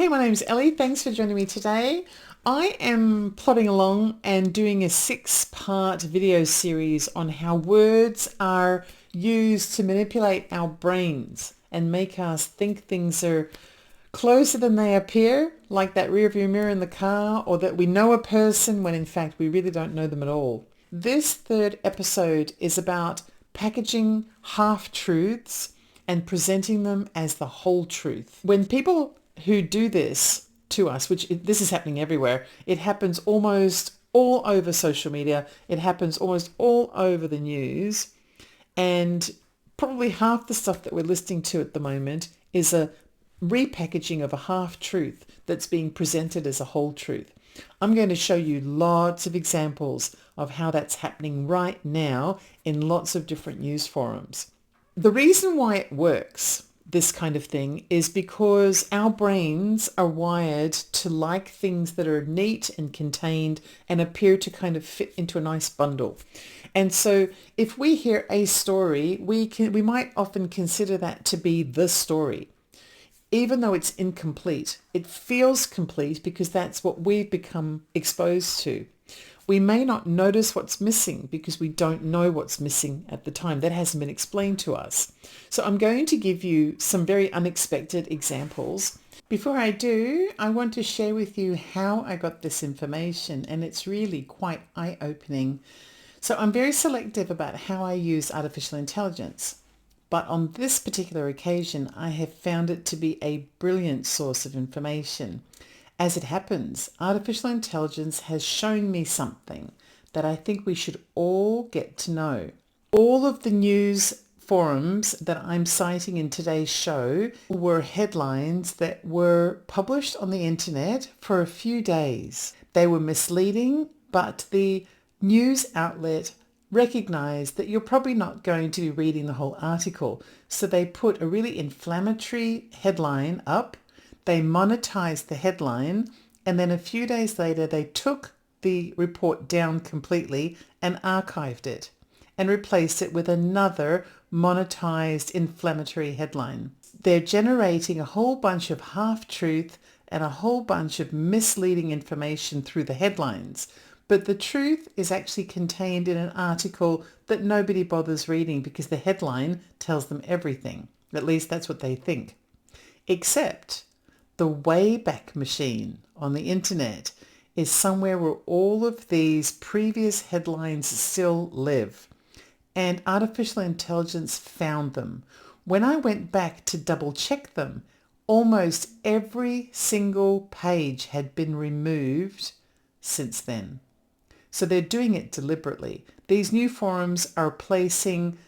Hey, my name's Ellie. Thanks for joining me today. I am plodding along and doing a 6-part video series on how words are used to manipulate our brains and make us think things are closer than they appear, like that rear view mirror in the car, or that we know a person when in fact we really don't know them at all. This third episode is about packaging half-truths and presenting them as the whole truth. When people who do this to us, this is happening everywhere, it happens almost all over social media, it happens almost all over the news, and probably half the stuff that we're listening to at the moment is a repackaging of a half-truth that's being presented as a whole truth. I'm going to show you lots of examples of how that's happening right now in lots of different news forums. The reason why it works, this kind of thing, is because our brains are wired to like things that are neat and contained and appear to kind of fit into a nice bundle. And so if we hear a story, we might often consider that to be the story. Even though it's incomplete, it feels complete because that's what we've become exposed to. We may not notice what's missing because we don't know what's missing at the time. That hasn't been explained to us. So I'm going to give you some very unexpected examples. Before I do, I want to share with you how I got this information, and it's really quite eye-opening. So I'm very selective about how I use artificial intelligence. But on this particular occasion, I have found it to be a brilliant source of information. As it happens, artificial intelligence has shown me something that I think we should all get to know. All of the news forums that I'm citing in today's show were headlines that were published on the internet for a few days. They were misleading, but the news outlet recognized that you're probably not going to be reading the whole article. So they put a really inflammatory headline up. They monetized the headline, and then a few days later they took the report down completely and archived it and replaced it with another monetized inflammatory headline. They're generating a whole bunch of half-truth and a whole bunch of misleading information through the headlines. But the truth is actually contained in an article that nobody bothers reading because the headline tells them everything. At least that's what they think. Except the Wayback Machine on the internet is somewhere where all of these previous headlines still live. And artificial intelligence found them. When I went back to double check them, almost every single page had been removed since then. So they're doing it deliberately. These new forums are placing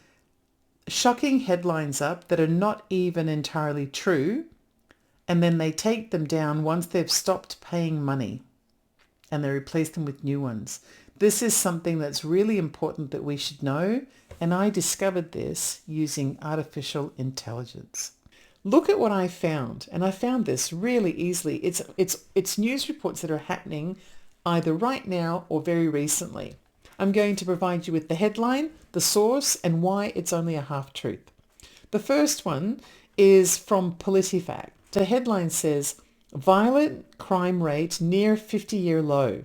shocking headlines up that are not even entirely true, and then they take them down once they've stopped paying money, and they replace them with new ones. This is something that's really important that we should know, and I discovered this using artificial intelligence. Look at what I found, and I found this really easily. It's news reports that are happening either right now or very recently. I'm going to provide you with the headline, the source, and why it's only a half-truth. The first one is from PolitiFact. The headline says, violent crime rate near 50-year low.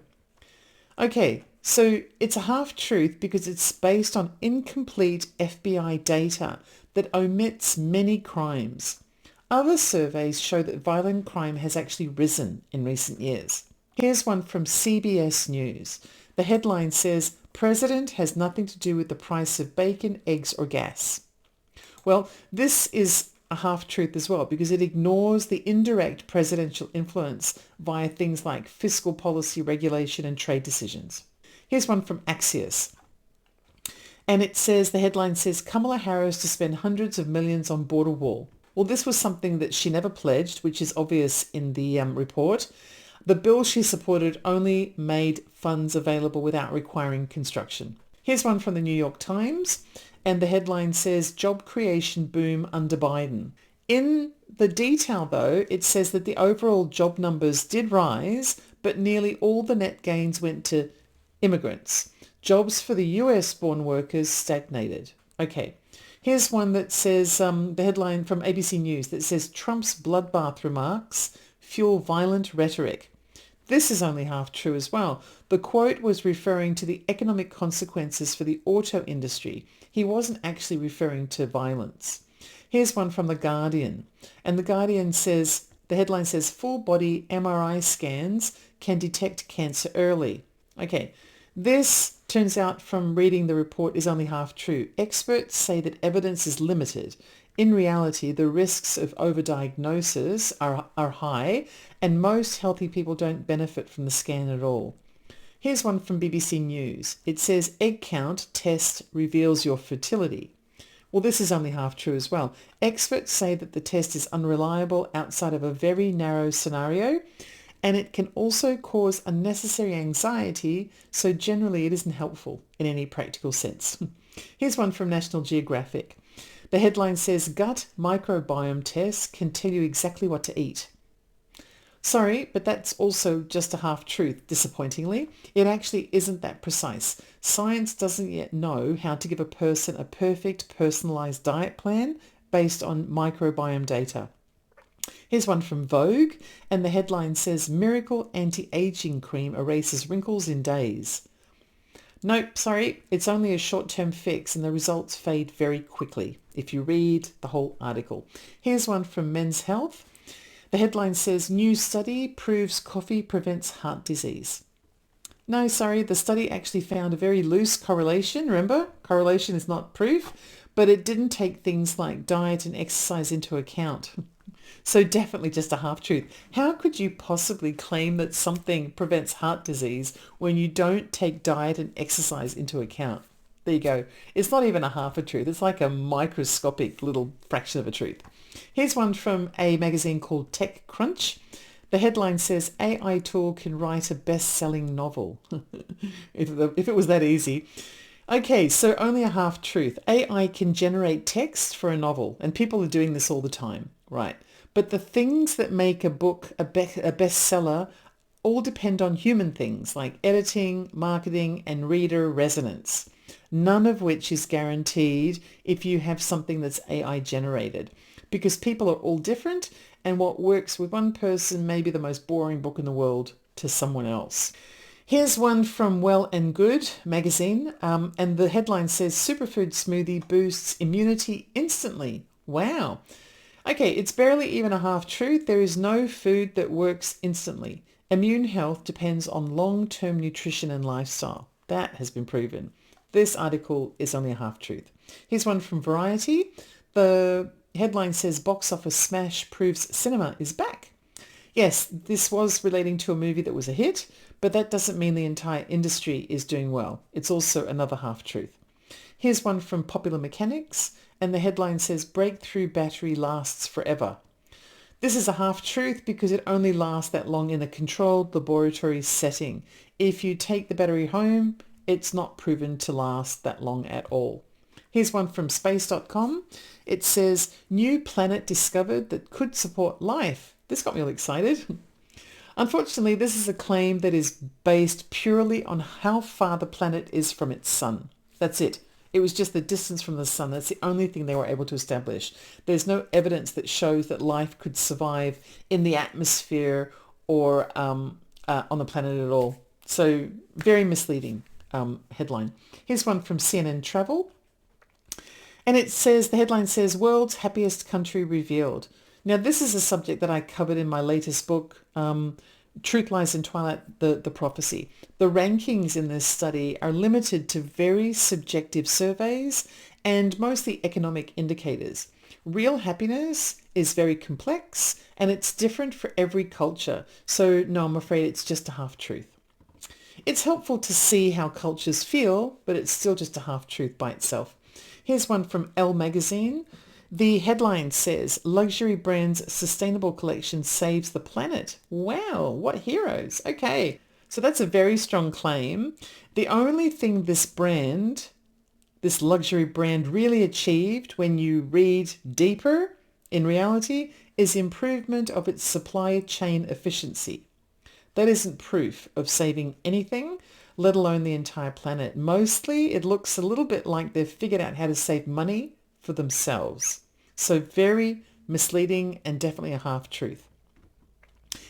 Okay, so it's a half-truth because it's based on incomplete FBI data that omits many crimes. Other surveys show that violent crime has actually risen in recent years. Here's one from CBS News. The headline says, President has nothing to do with the price of bacon, eggs, or gas. Well, this is a half-truth as well because it ignores the indirect presidential influence via things like fiscal policy, regulation, and trade decisions. Here's one from Axios. And it says, the headline says, Kamala Harris to spend hundreds of millions on border wall. Well, this was something that she never pledged, which is obvious in the report. The bill she supported only made funds available without requiring construction. Here's one from the New York Times, and the headline says, job creation boom under Biden. In the detail, though, it says that the overall job numbers did rise, but nearly all the net gains went to immigrants. Jobs for the US-born workers stagnated. Okay, here's one that says, the headline from ABC News that says, Trump's bloodbath remarks fuel violent rhetoric. This is only half true as well. The quote was referring to the economic consequences for the auto industry. He wasn't actually referring to violence. Here's one from The Guardian. And The Guardian says, the headline says, full body MRI scans can detect cancer early. Okay, this turns out from reading the report is only half true. Experts say that evidence is limited. In reality, the risks of overdiagnosis are high, and most healthy people don't benefit from the scan at all. Here's one from BBC News. It says, egg count test reveals your fertility. Well, this is only half true as well. Experts say that the test is unreliable outside of a very narrow scenario, and it can also cause unnecessary anxiety, so generally it isn't helpful in any practical sense. Here's one from National Geographic. The headline says, gut microbiome tests can tell you exactly what to eat. Sorry, but that's also just a half-truth, disappointingly. It actually isn't that precise. Science doesn't yet know how to give a person a perfect personalised diet plan based on microbiome data. Here's one from Vogue, and the headline says, miracle anti-aging cream erases wrinkles in days. Nope, sorry, it's only a short-term fix and the results fade very quickly if you read the whole article. Here's one from Men's Health. The headline says, new study proves coffee prevents heart disease. No, sorry, the study actually found a very loose correlation. Remember, correlation is not proof, but it didn't take things like diet and exercise into account. So definitely just a half-truth. How could you possibly claim that something prevents heart disease when you don't take diet and exercise into account? There you go. It's not even a half a truth. It's like a microscopic little fraction of a truth. Here's one from a magazine called TechCrunch. The headline says, AI tool can write a best-selling novel. if it was that easy. Okay, so only a half-truth. AI can generate text for a novel, and people are doing this all the time, right? But the things that make a book a bestseller all depend on human things like editing, marketing, and reader resonance, none of which is guaranteed if you have something that's AI generated, because people are all different, and what works with one person may be the most boring book in the world to someone else. Here's one from Well and Good magazine, and the headline says, superfood smoothie boosts immunity instantly. Wow. Okay, it's barely even a half-truth. There is no food that works instantly. Immune health depends on long-term nutrition and lifestyle. That has been proven. This article is only a half-truth. Here's one from Variety. The headline says, box office smash proves cinema is back. Yes, this was relating to a movie that was a hit, but that doesn't mean the entire industry is doing well. It's also another half-truth. Here's one from Popular Mechanics, and the headline says, breakthrough battery lasts forever. This is a half-truth because it only lasts that long in a controlled laboratory setting. If you take the battery home, it's not proven to last that long at all. Here's one from space.com. It says, new planet discovered that could support life. This got me all excited. Unfortunately, this is a claim that is based purely on how far the planet is from its sun. That's it. It was just the distance from the sun. That's the only thing they were able to establish. There's no evidence that shows that life could survive in the atmosphere or on the planet at all. So very misleading headline. Here's one from CNN Travel. And it says, the headline says, world's happiest country revealed. Now, this is a subject that I covered in my latest book, Truth Lies in Twilight, the Prophecy. The rankings in this study are limited to very subjective surveys and mostly economic indicators. Real happiness is very complex and it's different for every culture. So no, I'm afraid it's just a half-truth. It's helpful to see how cultures feel, but it's still just a half-truth by itself. Here's one from Elle magazine. The headline says, luxury brand's sustainable collection saves the planet. Wow, what heroes. Okay, so that's a very strong claim. The only thing this luxury brand really achieved when you read deeper in reality is improvement of its supply chain efficiency. That isn't proof of saving anything, let alone the entire planet. Mostly it looks a little bit like they've figured out how to save money for themselves. So very misleading and definitely a half-truth.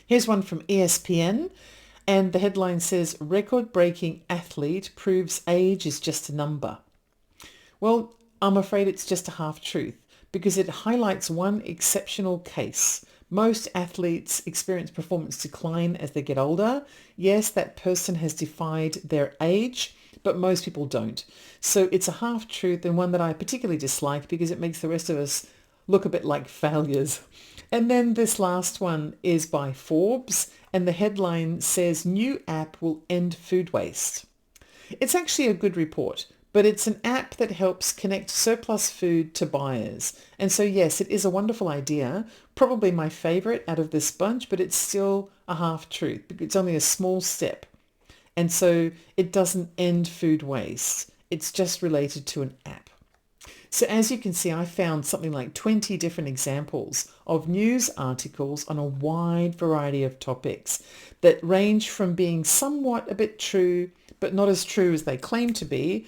Here's one from ESPN, and the headline says, record-breaking athlete proves age is just a number. Well, I'm afraid it's just a half-truth because it highlights one exceptional case. Most athletes experience performance decline as they get older. Yes, that person has defied their age, but most people don't. So it's a half-truth, and one that I particularly dislike because it makes the rest of us look a bit like failures. And then this last one is by Forbes, and the headline says, new app will end food waste. It's actually a good report, but it's an app that helps connect surplus food to buyers. And so yes, it is a wonderful idea, probably my favorite out of this bunch, but it's still a half-truth because it's only a small step. And so it doesn't end food waste. It's just related to an app. So as you can see, I found something like 20 different examples of news articles on a wide variety of topics that range from being somewhat a bit true, but not as true as they claim to be.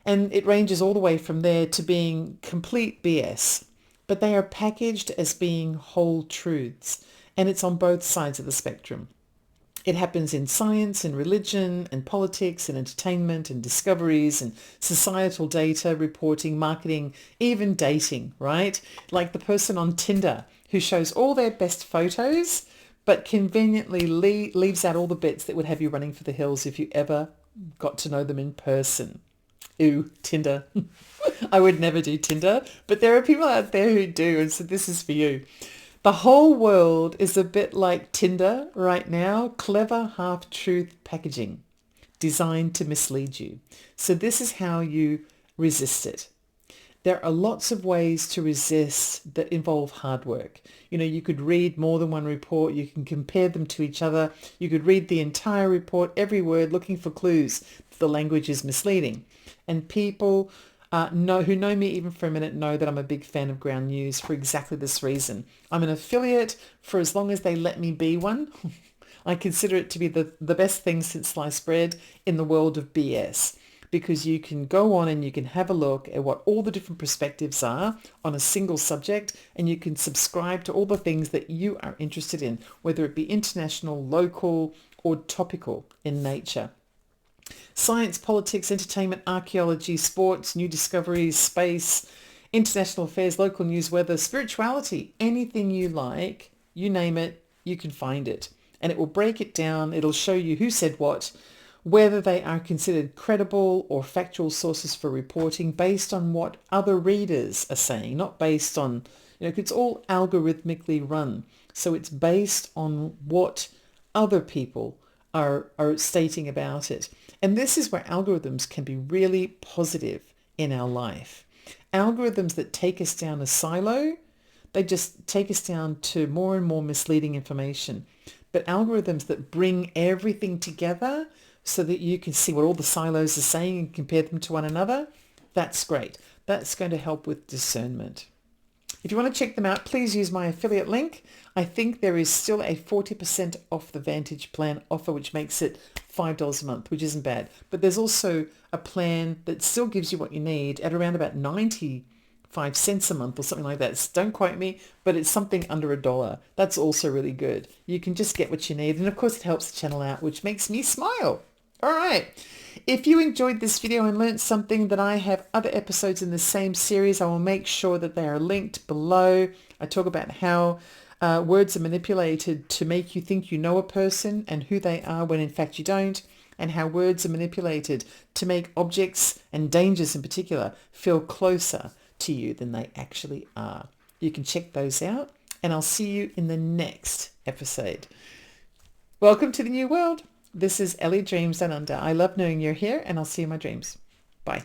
And it ranges all the way from there to being complete BS. But they are packaged as being whole truths. And it's on both sides of the spectrum. It happens in science and religion and politics and entertainment and discoveries and societal data, reporting, marketing, even dating, right? Like the person on Tinder who shows all their best photos, but conveniently leaves out all the bits that would have you running for the hills if you ever got to know them in person. Ooh, Tinder. I would never do Tinder, but there are people out there who do, and so this is for you. The whole world is a bit like Tinder right now, clever half-truth packaging designed to mislead you. So this is how you resist it. There are lots of ways to resist that involve hard work. You know, you could read more than one report. You can compare them to each other. You could read the entire report, every word, looking for clues that the language is misleading. And people who know me even for a minute know that I'm a big fan of Ground News for exactly this reason. I'm an affiliate for as long as they let me be one. I consider it to be the best thing since sliced bread in the world of BS, because you can go on and you can have a look at what all the different perspectives are on a single subject, and you can subscribe to all the things that you are interested in, whether it be international, local, or topical in nature. Science, politics, entertainment, archaeology, sports, new discoveries, space, international affairs, local news, weather, spirituality, anything you like, you name it, you can find it. And it will break it down. It'll show you who said what, whether they are considered credible or factual sources for reporting based on what other readers are saying, not based on, it's all algorithmically run. So it's based on what other people are stating about it. And this is where algorithms can be really positive in our life. Algorithms that take us down a silo, they just take us down to more and more misleading information. But algorithms that bring everything together so that you can see what all the silos are saying and compare them to one another, that's great. That's going to help with discernment. If you want to check them out, please use my affiliate link. I think there is still a 40% off the Vantage plan offer, which makes it $5 a month, which isn't bad. But there's also a plan that still gives you what you need at around about 95 cents a month or something like that. Don't quote me, but it's something under $1. That's also really good. You can just get what you need. And of course, it helps the channel out, which makes me smile. All right. If you enjoyed this video and learned something, then I have other episodes in the same series. I will make sure that they are linked below. I talk about how words are manipulated to make you think you know a person and who they are when in fact you don't, and how words are manipulated to make objects and dangers in particular feel closer to you than they actually are. You can check those out, and I'll see you in the next episode. Welcome to the new world. This is Ellie Dreams Down Under. I love knowing you're here, and I'll see you in my dreams. Bye.